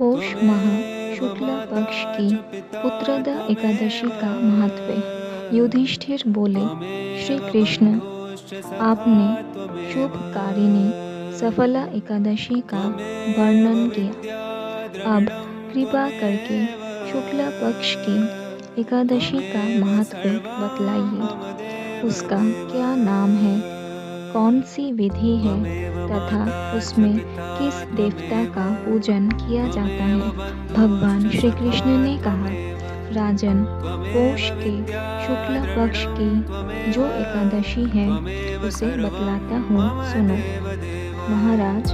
पौष माह शुक्ल पक्ष की पुत्रदा एकादशी का महत्व। युधिष्ठिर बोले, श्री कृष्ण, आपने शुभकारिणी सफला एकादशी का वर्णन किया। अब कृपा करके शुक्ल पक्ष की एकादशी का महत्व बतलाइए। उसका क्या नाम है, कौन सी विधि है तथा उसमें किस देवता का पूजन किया जाता है। भगवान श्री कृष्ण ने कहा, राजन, पौष के शुक्ल पक्ष की जो एकादशी है उसे बतलाता हूँ, सुनो। महाराज,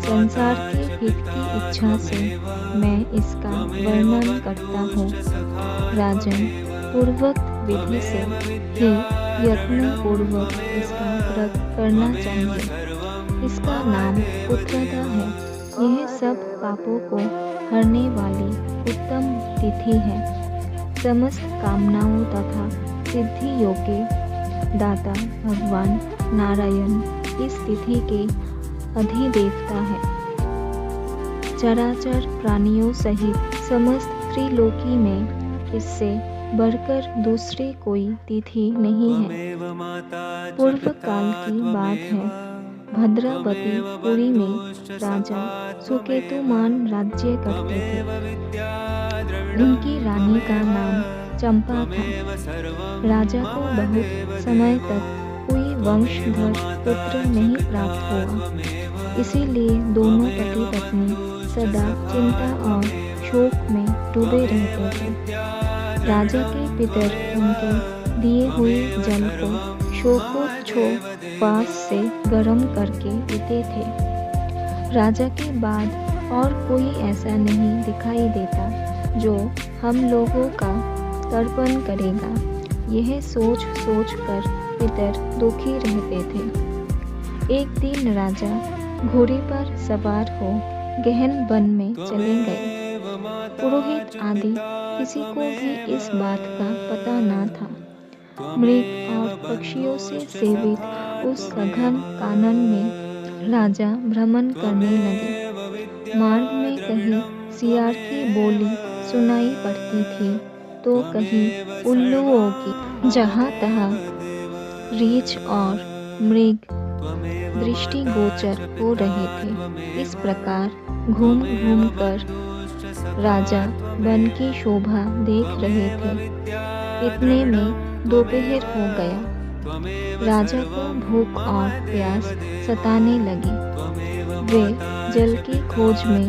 संसार के हित की इच्छा से मैं इसका वर्णन करता हूँ। राजन, पूर्वोक्त विधि से ही यत्न पूर्वक इसका व्रत करना चाहिए। इसका नाम पुत्रदा है। यह सब पापों को हरने वाली उत्तम तिथि है। समस्त कामनाओं तथा सिद्धियों के दाता भगवान नारायण इस तिथि के अधिदेवता है। चराचर प्राणियों सहित समस्त त्रिलोकी में इससे बढ़कर दूसरी कोई तिथि नहीं है। पूर्व काल की बात है। भद्रावती पुरी में राजा सुकेतुमान राज्य करते थे। उनकी रानी का नाम चंपा था। राजा को बहुत समय तक कोई वंशधर पुत्र नहीं प्राप्त हुआ। इसीलिए दोनों पति पत्नी सदा चिंता और शोक में डूबे रहते थे। राजा के पितर उनके दिए हुए जल को शोकोच्छ्वास से गर्म करके पीते थे। राजा के बाद और कोई ऐसा नहीं दिखाई देता जो हम लोगों का तर्पण करेगा। यह सोच सोच कर पितर दुखी रहते थे। एक दिन राजा घोड़े पर सवार हो गहन वन में चले गए। पुरोहित आदि किसी को भी इस बात का पता न था। मृग और पक्षियों से सेवित उस सघन कानन में राजा भ्रमण करने लगे। मार्ग में कहीं सियार की बोली सुनाई पड़ती थी तो कहीं उल्लुओं की। जहाँ तहाँ रीछ और मृग दृष्टिगोचर हो रहे थे। इस प्रकार घूम घूम कर राजा वन की शोभा देख रहे थे। इतने में दोपहर हो गया। राजा को भूख और प्यास सताने लगी। वे जल की खोज में